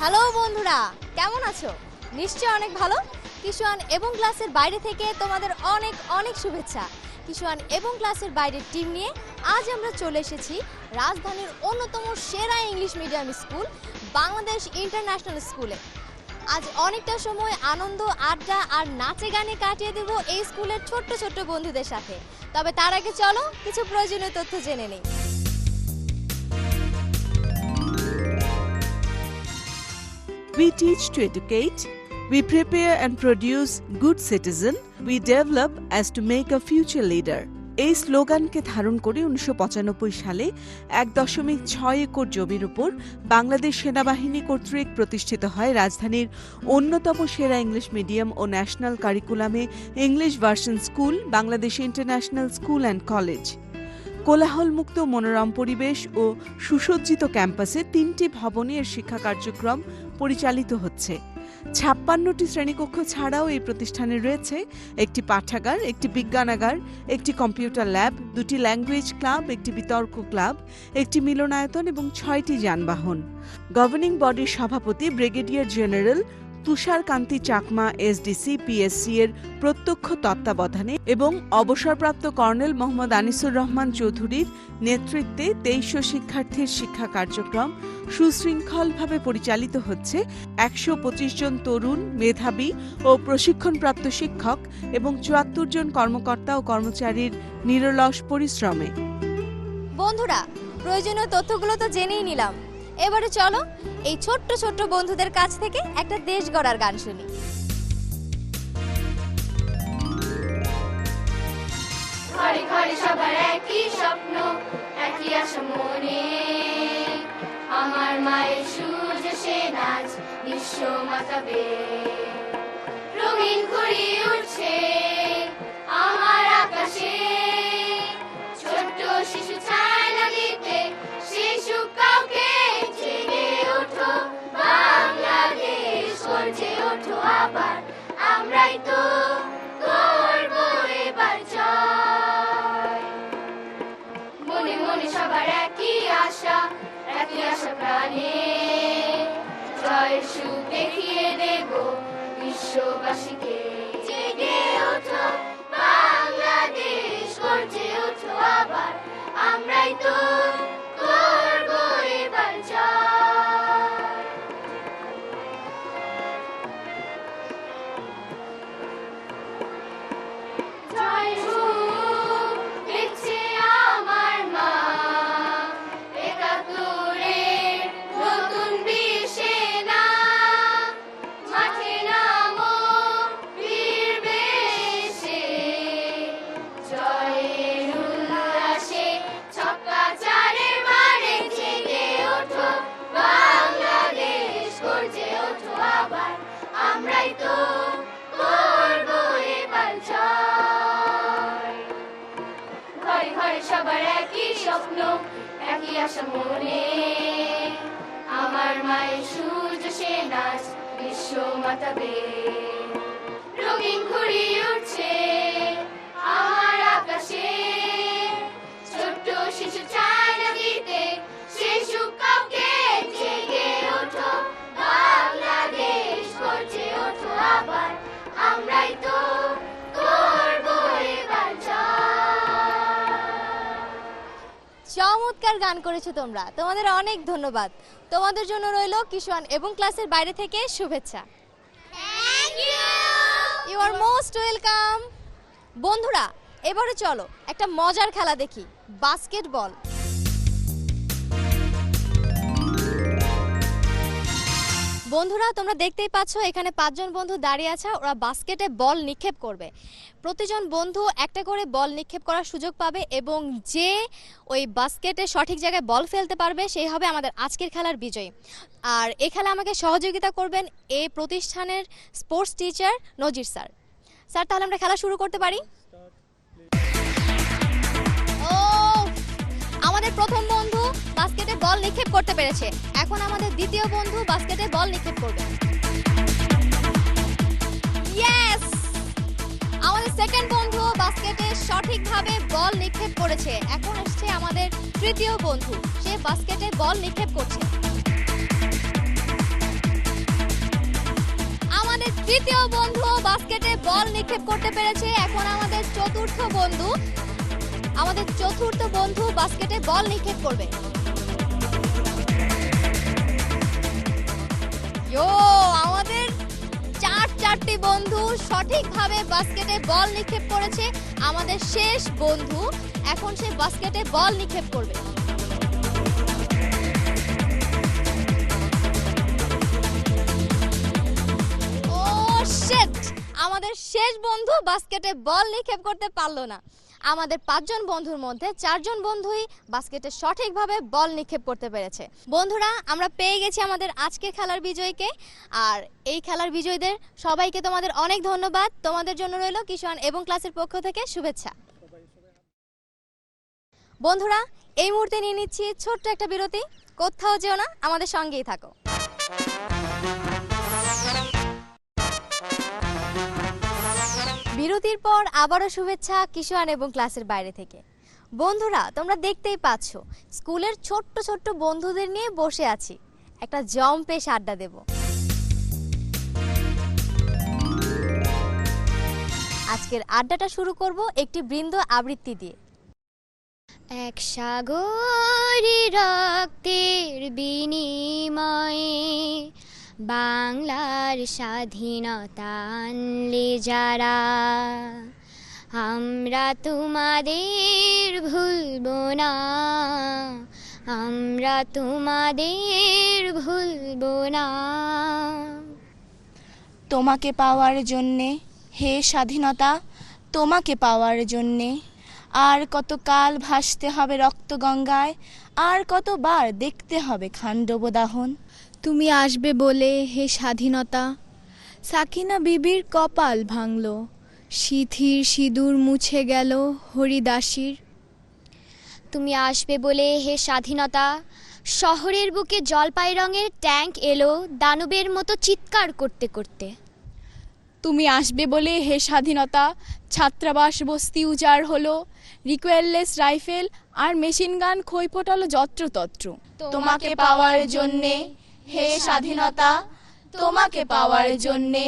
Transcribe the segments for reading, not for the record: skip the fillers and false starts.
Hello বন্ধুরা, কেমন আছো? নিশ্চয়ই অনেক ভালো। কিশোয়ান এবং ক্লাসের বাইরে থেকে তোমাদের অনেক অনেক শুভেচ্ছা। কিশোয়ান এবং ক্লাসের বাইরের টিম নিয়ে আজ আমরা চলে এসেছি রাজধানীর অন্যতম সেরা English medium school Bangladesh international স্কুলে। আজ অনেকটা সময় আনন্দ, আড্ডা আর নাচে গানে কাটিয়ে দেব এই স্কুলের ছোট্ট ছোট্ট বন্ধুদের সাথে। তবে তার আগে চলো কিছু প্রয়োজনীয় তথ্য জেনে নেই। We teach to educate, we prepare and produce good citizen, we develop as to make a future leader. এই স্লোগানকে ধারণ করে 1995 সালে 1.6 একর জমির উপর বাংলাদেশ সেনাবাহিনী কর্তৃক প্রতিষ্ঠিত হয় রাজধানীর অন্যতম সেরা ইংলিশ মিডিয়াম ও ন্যাশনাল কারিকুলামে English version school Bangladesh international school and college. কোলাহলমুক্ত মনোরম পরিবেশ ও সুসজ্জিত ক্যাম্পাসে 3টি ভবনে এর শিক্ষা কার্যক্রম পরিচালিত হচ্ছে। 56টি শ্রেণীকক্ষ ছাড়াও এই প্রতিষ্ঠানে রয়েছে একটি পাঠাগার, একটি বিজ্ঞানাগার, একটি কম্পিউটার ল্যাব, 2টি ল্যাঙ্গুয়েজ ক্লাব, একটি বিতর্ক ক্লাব, একটি মিলনায়তন এবং 6টি যানবাহন। গভর্নিং বডির সভাপতি ব্রিগেডিয়ার জেনারেল তুষার কান্তি চাকমা এসডিসি পিএসসি এর প্রত্যক্ষ তত্ত্বাবধানে এবং অবসরপ্রাপ্ত কর্নেল মোহাম্মদ আনিসুর রহমান চৌধুরীর নেতৃত্বে 2300 শিক্ষার্থীর শিক্ষা কার্যক্রম সুশৃঙ্খলভাবে পরিচালিত হচ্ছে 125 জন তরুণ, মেধাবী ও প্রশিক্ষণপ্রাপ্ত শিক্ষক এবং 74 জন কর্মকর্তা ও কর্মচারীর নিরলস পরিশ্রমে। বন্ধুরা, প্রয়োজনীয় তথ্যগুলো তো জেনেই নিলাম। এবারে চলো এই ছোট্ট ছোট্ট বন্ধুদের কাছ থেকে একটা দেশ গড়ার গান শুনি। ঘরে ঘরে সবার একই স্বপ্ন, একই আশা মনে। আমার মায়ের সূর্য সে নাচ বিশ্ব মাতাবে। রঙিন ঘুড়ি উঠছে আমার আকাশে। ছোট্ট শিশু চায় না দিতে শিশু কাউকে। জেগে ওঠো বাংলাদেশ, গর্জে ওঠো আবার, আমরাই তো করব এবার জয়। মনে মনে সবার একই আশা প্রাণে। জয়ের সুখ দেখিয়ে দেব বিশ্ববাসীকে। জেগে ওঠো বাংলাদেশ, গর্জে ওঠো আবার, আমরাই তো করব এবার জয়। জয় সুখ দেখছে আমার মা, একাত্তরের নতুন বীর সেনা। মাঠে নামো বীর বেশে, জয়ের উল্লাসে ছক্কা চারের মারে। জেগে ওঠো বাংলাদেশ, গর্জে ওঠো আবার, আমরাই তো করব এবার জয়। ঘরে ঘরে সবার একই স্বপ্ন, একই আশা মনে। আমার মায়ের সূর্য সে নাচ বিশ্ব মাতাবে। রঙিন ঘুড়ি উঠছে আমার আকাশে। ছোট্ট শিশু চায় না দিতে শিশু কাউকে। জেগে ওঠো বাংলাদেশ, গর্জে ওঠো আবার, আমরাই তো করব এবার জয়। চমৎকার গান করেছো তোমরা, তোমাদের অনেক ধন্যবাদ। তোমাদের জন্য রইল কিশোয়ান এবং ক্লাসের বাইরে থেকে শুভেচ্ছা। You are most welcome. বন্ধুরা, এবারে চলো একটা মজার খেলা দেখি, বাস্কেটবল। বন্ধুরা, তোমরা দেখতেই পাচ্ছ এখানে 5 জন বন্ধু দাঁড়িয়ে আছে। ওরা বাস্কেটে বল নিক্ষেপ করবে। প্রতিজন বন্ধু একটা করে বল নিক্ষেপ করার সুযোগ পাবে এবং যে ওই বাস্কেটে সঠিক জায়গায় বল ফেলতে পারবে সেই হবে আমাদের আজকের খেলার বিজয়ী। আর এই খেলা আমাকে সহযোগিতা করবেন এই প্রতিষ্ঠানের স্পোর্টস টিচার নজির স্যার। স্যার, তাহলে আমরা খেলা শুরু করতে পারি? ও, আমাদের প্রথম বন্ধু বাস্কেটে বল নিক্ষেপ করতে পেরেছে। এখন আমাদের দ্বিতীয় বন্ধু বাস্কেটে বল নিক্ষেপ করবে। ইয়েস! আমাদের সেকেন্ড বন্ধু বাস্কেটে সঠিকভাবে বল নিক্ষেপ করেছে। এখন আসছে আমাদের তৃতীয় বন্ধু, সে বাস্কেটে বল নিক্ষেপ করছে। তৃতীয় বন্ধু বাস্কেটে বল নিক্ষেপ করতে পেরেছে। এখন আমাদের চতুর্থ বন্ধু বাস্কেটে বল নিক্ষেপ করবে। আমাদের চারটি বন্ধু সঠিকভাবে বাস্কেটে বল নিক্ষেপ করেছে। আমাদের শেষ বন্ধু এখন সে বাস্কেটে বল নিক্ষেপ করবে। আমাদের শেষ বন্ধু বাস্কেটে বল নিক্ষেপ করতে পারলো না। আমাদের 5 জন বন্ধুর মধ্যে 4 জন বন্ধুই বাস্কেটে সঠিকভাবে বল নিক্ষেপ করতে পেরেছে। বন্ধুরা, আমরা পেয়ে গেছি আমাদের আজকের খেলার বিজয়ীকে। আর এই খেলার বিজয়ীদের সবাইকে তোমাদের অনেক ধন্যবাদ। তোমাদের জন্য রইল কিশোর এবং ক্লাসের পক্ষ থেকে শুভেচ্ছা। বন্ধুরা, এই মুহূর্তে নিয়ে নিচ্ছি ছোট্ট একটা বিরতি। কোথাও যেও না, আমাদের সঙ্গেই থাকো। বিরতির পর আবারও শুভেচ্ছা কিশোর এবং ক্লাসের বাইরে থেকে। বন্ধুরা, তোমরা দেখতেই পাচ্ছ স্কুলের ছোট্ট ছোট্ট বন্ধুদের নিয়ে বসে আছি, একটা জম্পেশ আড্ডা দেব। আজকের আড্ডাটা শুরু করব একটি বৃন্দ আবৃত্তি দিয়ে। এক সাগরে রক্তের বিনিময়ে বাংলার স্বাধীনতা আনলে যারা, আমরা তোমাদের ভুলবো না, আমরা তোমাদের ভুলবো না। তোমাকে পাওয়ার জন্যে হে স্বাধীনতা, তোমাকে পাওয়ার জন্যে আর কত কাল ভাসতে হবে রক্তগঙ্গায়, আর কতবার দেখতে হবে খান্ডব দাহন। তুমি আসবে বলে হে স্বাধীনতা, সাকিনা বিবির কপাল ভাঙল, সিথির সিঁদুর মুছে গেল হরিদাসীর। তুমি আসবে বলে হে স্বাধীনতা, শহরের বুকে জলপাই রঙের ট্যাঙ্ক এলো দানবের মতো চিৎকার করতে করতে। তুমি আসবে বলে হে স্বাধীনতা, ছাত্রাবাস বস্তি উজাড় হলো, রিকোয়েললেস রাইফেল আর মেশিন গান খই ফোটালো যত্রতত্র। তোমাকে পাওয়ার জন্যে হে স্বাধীনতা, তোমাকে পাওয়ার জন্যে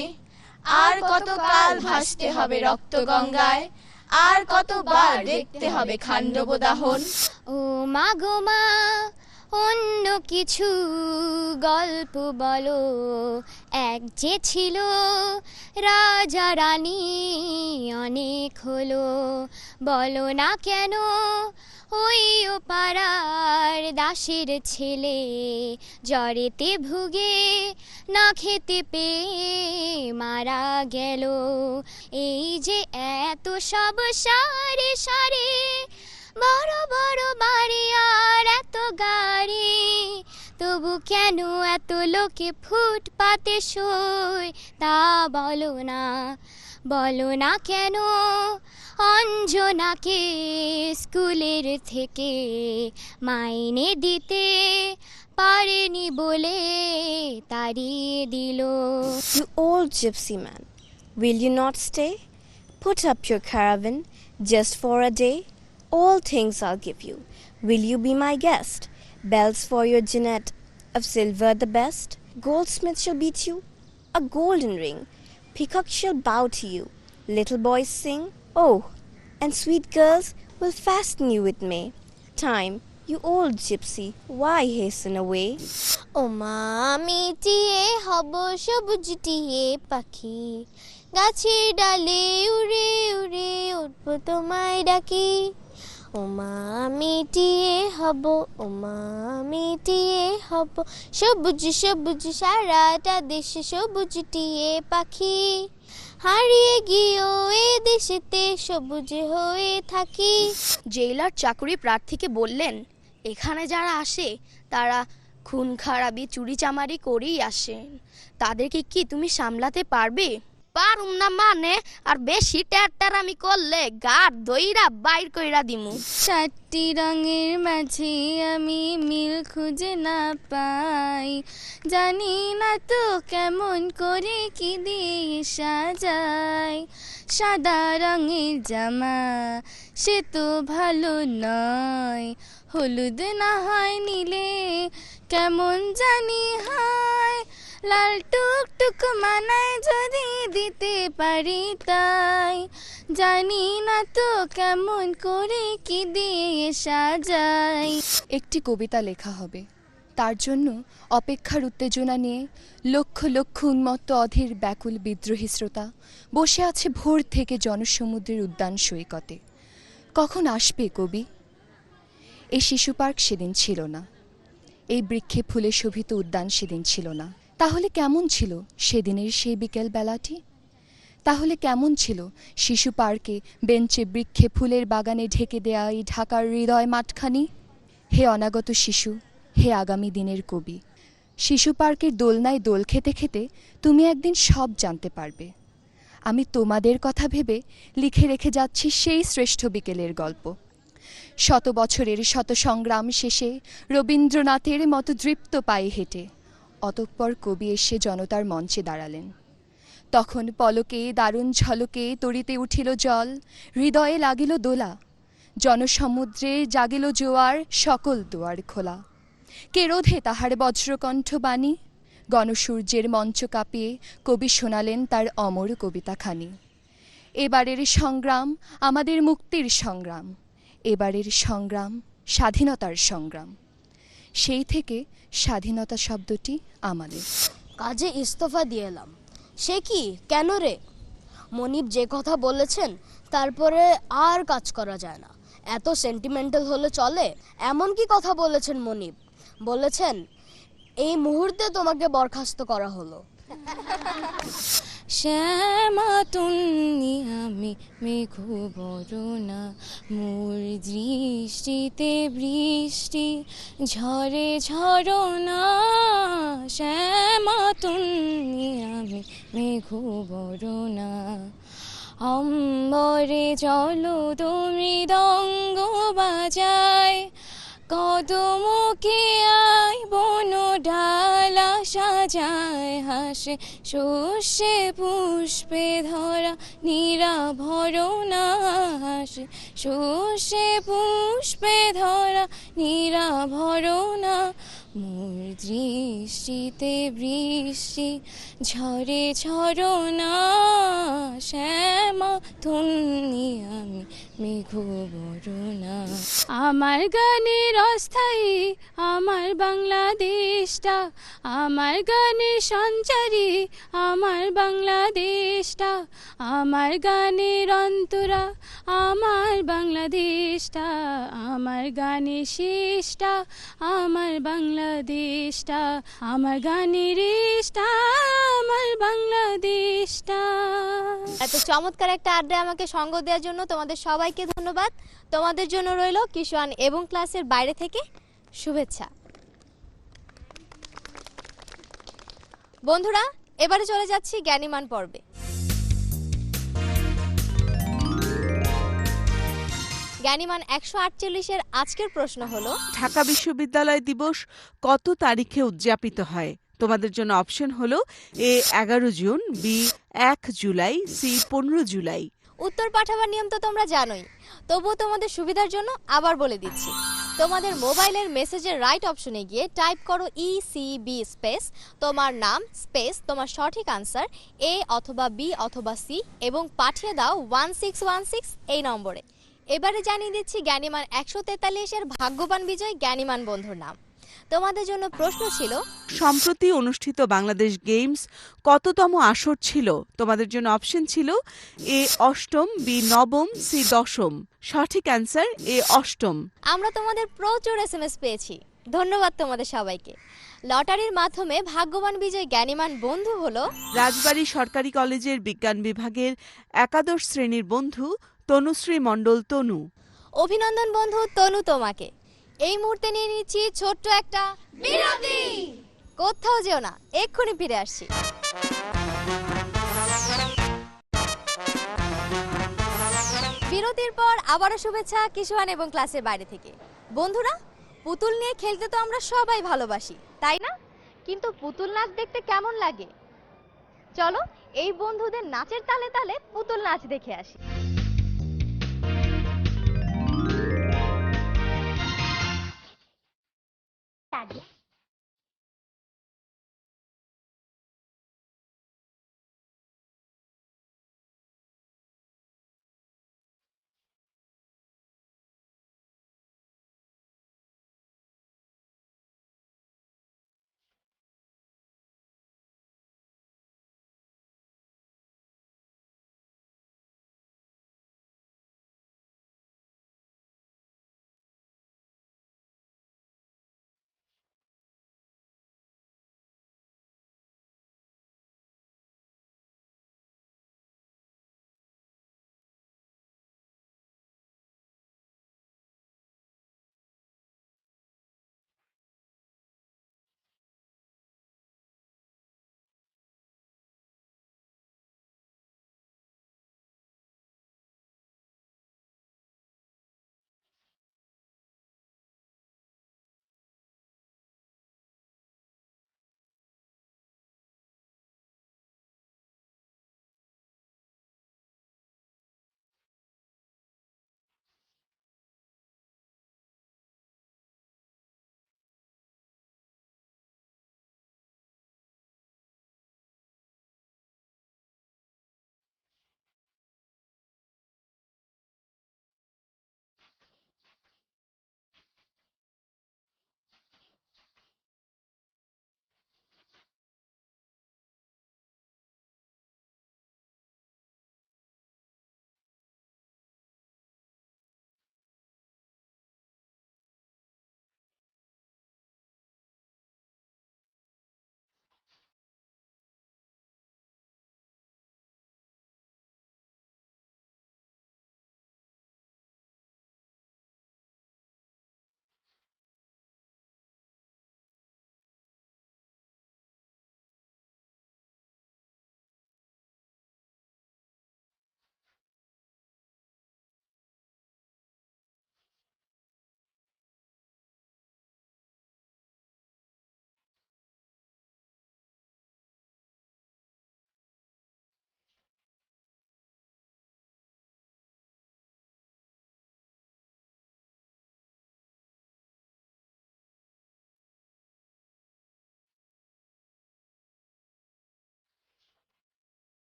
আর কত কাল ভাসতে হবে রক্তগঙ্গায়, আর কতবার দেখতে হবে খান্ডব দাহন। ও মা গো মা, অন্য কিছু গল্প বলো, এক যে ছিল রাজা রানী অনেক হলো, বলো না কেন ওই ও পাড়ার দাসের ছেলে জ্বরেতে ভুগে না খেতে পেয়ে মারা গেল। এই যে এত সব সারে সারে, বড় বড় বাড়ি আর এত গাড়ি, তবু কেন এত লোকে ফুটপাতে শোয় তা বলো না, বলো না কেন অঞ্জনাকে স্কুলের থেকে মাইনে দিতে পারেনি বলে তাড়িয়ে দিল। You old gypsy man, will you not stay? Put up your caravan just for a day. All things I'll give you. Will you be my guest? Bells for your Jeanette, of silver the best. Goldsmith shall beat you a golden ring. Peacock shall bow to you. Little boys sing. Oh, and sweet girls will fasten you with May. Time, you old gypsy, why hasten away? ও মা, আমি টিয়ে হব সবুজ টিয়ে পাখি, গাছের ডালে উড়ে উড়ে উঠবো তোমায় ডাকি। ও মা, আমি টিয়ে হব, ও মা, আমি টিয়ে হব সবুজ সবুজ সারাটা দেশে সবুজ টিয়ে পাখি, হারিয়ে গিয়েও এ দেশেতে সবুজ হয়ে থাকি। জেলার চাকরি প্রার্থীকে বললেন, এখানে যারা আসে তারা খুন খারাপি চুরি চামারি করেই আসেন, তাদেরকে কি তুমি সামলাতে পারবে? পারুম না মানে, আর বেশি ট্যাটার আমি করলে গাড় দইরা বাইর কইরা দিমু। 4টি রঙের মাঝে আমি মিল খুঁজে না পাই, জানি না তো কেমন করে কি দিয়ে সাজাই। সাদা রঙের জামা সে তো ভালো নয়, হলুদ না হয় নিলে কেমন জানি হয়, লাল টুকটুক মানায় যদি দিতে পারি তাই, জানি না তো কেমন করে কি দিয়ে সাজাই। একটি কবিতা লেখা হবে, তার জন্য অপেক্ষার উত্তেজনা নিয়ে লক্ষ লক্ষ উন্মত্ত অধীর ব্যাকুল বিদ্রোহী শ্রোতা বসে আছে ভোর থেকে জনসমুদ্রের উদ্যান সৈকতে। কখন আসবে কবি? এই শিশু পার্ক সেদিন ছিল না, এই বৃক্ষে ফুলে শোভিত উদ্যান সেদিন ছিল না। তাহলে কেমন ছিল সেদিনের সেই বিকেল বেলাটি? তাহলে কেমন ছিল শিশু পার্কে বেঞ্চে বৃক্ষে ফুলের বাগানে ঢেকে দেয়া এই ঢাকার হৃদয় মাঠখানি? হে অনাগত শিশু, হে আগামী দিনের কবি, শিশু পার্কের দোলনায় দোল খেতে খেতে তুমি একদিন সব জানতে পারবে। আমি তোমাদের কথা ভেবে লিখে রেখে যাচ্ছি সেই শ্রেষ্ঠ বিকেলের গল্প। শত বছরের শত সংগ্রাম শেষে রবীন্দ্রনাথের মতো দৃপ্ত পায়ে হেঁটে অতঃপর কবি এসে জনতার মঞ্চে দাঁড়ালেন। তখন পলকে দারুণ ঝলকে তরিতে উঠিল জল, হৃদয়ে লাগিল দোলা, জনসমুদ্রে জাগিল জোয়ার, সকল দুয়ার খোলা। কে রোধে তাহার বজ্রকণ্ঠ বাণী? গণসূর্যের মঞ্চ কাঁপিয়ে কবি শোনালেন তার অমর কবিতাখানি। এবারের সংগ্রাম আমাদের মুক্তির সংগ্রাম, এবারের সংগ্রাম স্বাধীনতার সংগ্রাম। সেই থেকে স্বাধীনতা শব্দটি আমাদের। কাজে ইস্তফা দিয়ে এলাম। সে কি, কেন রে? মনিব যে কথা বলেছেন তারপরে আর কাজ করা যায় না। এত সেন্টিমেন্টাল হলে চলে? এমন কি কথা বলেছেন মনিব? বলেছেন এই মুহূর্তে তোমাকে বরখাস্ত করা হলো। শ্যামা তুমি আমি মেঘ বরণা, মোর দৃষ্টিতে বৃষ্টি ঝরে ঝরনা। শ্যামা তুমি আমি মেঘ বরণা, অম্বরে জল মৃদঙ্গ বাজায়, কদমকে আয় বন ডালা সাজায়, হাসে শস্যে পুষ্পে ধরা নিরাভরণা, হাসে শস্যে পুষ্পে ধরা নিরাভরণা। মোর দৃষ্টিতে বৃষ্টি ঝরে ঝরনা, শ্যামা তুমি আমি মেঘ বরণা। আমার গানের অস্থায়ী আমার বাংলাদেশটা, আমার গানের সঞ্চারী আমার বাংলাদেশটা, আমার গানের অন্তরা আমার বাংলাদেশটা, আমার গানের শেষটা আমার বাংলাদেশটা, আমার গানের রেশটা আমার বাংলাদেশটা। এত চমৎকার একটা আড্ডায় আমাকে সঙ্গ দেওয়ার জন্য তোমাদের সবাইকে ধন্যবাদ। তোমাদের জন্য রইল কিশোয়ান এবং ক্লাসের বাইরে থেকে শুভেচ্ছা। বন্ধুরা, এবারে চলে যাচ্ছি জ্ঞানীমান পর্বে। জ্ঞানীমান 148-এর আজকের প্রশ্ন হলো, ঢাকা বিশ্ববিদ্যালয় দিবস কত তারিখে উদযাপিত হয়? তোমাদের জন্য অপশন হলো A 11 June, B 1 July, C 15 July. উত্তর পাঠাবার নিয়ম তো তোমরা জানোই, তবুও তোমাদের সুবিধার জন্য আবার বলে দিচ্ছি। তোমাদের মোবাইলের মেসেজের রাইট অপশনে গিয়ে টাইপ করো ECB স্পেস তোমার নাম স্পেস তোমার সঠিক আনসার এ অথবা বি অথবা সি এবং পাঠিয়ে দাও 1616 এই নম্বরে। এবারে জানিয়ে দিচ্ছি জ্ঞানীমান 143-এর ভাগ্যবান বিজয় জ্ঞানীমান বন্ধুর নাম। তোমাদের জন্য প্রশ্ন ছিল, সম্প্রতি অনুষ্ঠিত বাংলাদেশ গেমস কততম আসর ছিল? তোমাদের জন্য অপশন ছিল এ 8ম, বি 9ম, সি 10ম। সঠিক অ্যান্সার এ 8ম। আমরা তোমাদের প্রচুর SMS পেয়েছি, ধন্যবাদ তোমাদের সবাইকে। লটারির মাধ্যমে ভাগ্যবান বিজয় জ্ঞানীমান বন্ধু হলো রাজবাড়ী সরকারি কলেজের বিজ্ঞান বিভাগের একাদশ শ্রেণীর বন্ধু তনুশ্রী মণ্ডল তনু। অভিনন্দন বন্ধু তনু তোমাকে। এই মুহূর্তে নিয়ে নিচ্ছি ছোট্ট একটা বিরতি। কোথাও যেও না, এক্ষুনি ফিরে আসছি। বিরতির পর আবারও শুভেচ্ছা কিশোয়ান এবং ক্লাসের বাইরে থেকে। বন্ধুরা, পুতুল নিয়ে খেলতে তো আমরা সবাই ভালোবাসি, তাই না? কিন্তু পুতুল নাচ দেখতে কেমন লাগে? চলো এই বন্ধুদের নাচের তালে তালে পুতুল নাচ দেখে আসি।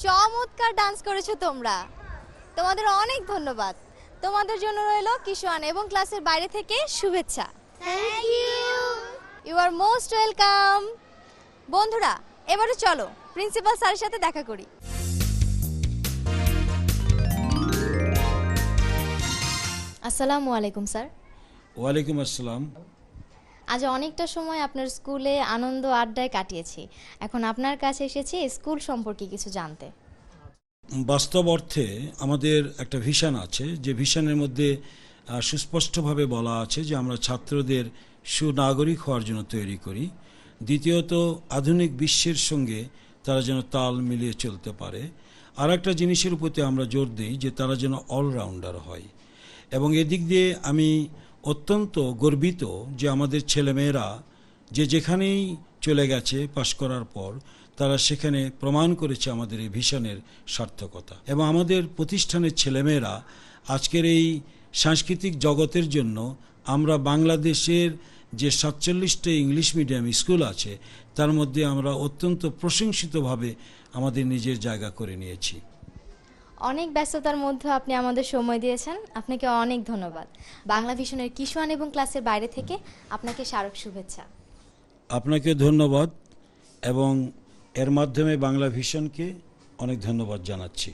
চমৎকার ডান্স করেছো তোমরা, তোমাদের অনেক ধন্যবাদ। তোমাদের জন্য রইলো কিশোয়ান এবং ক্লাসের বাইরে থেকে শুভেচ্ছা। Thank you. You are most welcome. বন্ধুরা, এবারে চলো প্রিন্সিপাল স্যারের সাথে দেখা করি। আসসালামু আলাইকুম স্যার। ওয়ালাইকুম আসসালাম। আজ অনেকটা সময় আপনার স্কুলে আনন্দ আড্ডায় কাটিয়েছি, এখন আপনার কাছে এসেছি স্কুল সম্পর্কে কিছু জানতে। বাস্তব অর্থে আমাদের একটা ভিশন আছে, যে ভিশনের মধ্যে সুস্পষ্টভাবে বলা আছে যে আমরা ছাত্রদের সুনাগরিক হওয়ার জন্য তৈরি করি। দ্বিতীয়ত, আধুনিক বিশ্বের সঙ্গে তারা যেন তাল মিলিয়ে চলতে পারে। আর একটা জিনিসের উপরে আমরা জোর দিই যে তারা যেন অলরাউন্ডার হয়। এবং এদিক দিয়ে আমি অত্যন্ত গর্বিত যে আমাদের ছেলেমেয়েরা যে যেখানেই চলে গেছে পাশ করার পর, তারা সেখানে প্রমাণ করেছে আমাদের এই ভিশনের সার্থকতা। এবং আমাদের প্রতিষ্ঠানের ছেলেমেয়েরা আজকের এই সাংস্কৃতিক জগতের জন্য আমরা বাংলাদেশের যে 47টা ইংলিশ মিডিয়াম স্কুল আছে তার মধ্যে আমরা অত্যন্ত প্রশংসিতভাবে আমাদের নিজের জায়গা করে নিয়েছি। অনেক ব্যস্ততার মধ্যে আপনি আমাদের সময় দিয়েছেন, আপনাকে অনেক ধন্যবাদ। বাংলা ভিশনের কিশোয়ান এবং ক্লাসের বাইরে থেকে আপনাকে স্মারক শুভেচ্ছা। আপনাকে ধন্যবাদ এবং এর মাধ্যমে বাংলা ভিশনকে অনেক ধন্যবাদ জানাচ্ছি।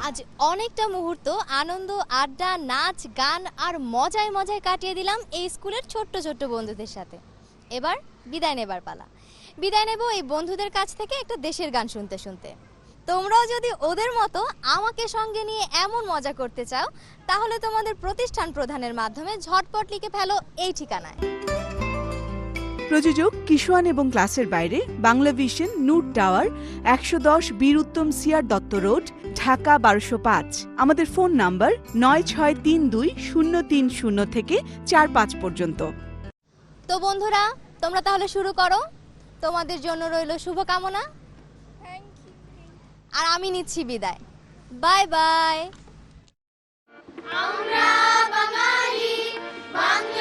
আজ অনেকটা মুহূর্ত আনন্দ, আড্ডা, নাচ, গান আর মজায় মজায় কাটিয়ে দিলাম এই স্কুলের ছোট্ট ছোট্ট বন্ধুদের সাথে। এবার বিদায় নেবার পালা। বিদায় নেব এই বন্ধুদের কাছ থেকে একটা দেশের গান শুনতে শুনতে। তোমরাও যদি ওদের মতো আমাকে সঙ্গে নিয়ে এমন মজা করতে চাও, তাহলে তোমাদের প্রতিষ্ঠান প্রধানের মাধ্যমে ঝটপট লিখে ফেলো এই ঠিকানায়। প্রযোজক কিশোয়ান এবং ক্লাসের বাইরে, বাংলা ভিশন, নূর টাওয়ার, 110 বীর উত্তম সিআর দত্ত রোড, ঢাকা 1205। আমাদের ফোন নাম্বার 9632-030 থেকে 45 পর্যন্ত। তো বন্ধুরা, তোমরা তাহলে শুরু করো। তোমাদের জন্য রইল শুভকামনা। আর আমি নিচ্ছি বিদায়। Bye bye. আমরা বাঙালি, বাংলা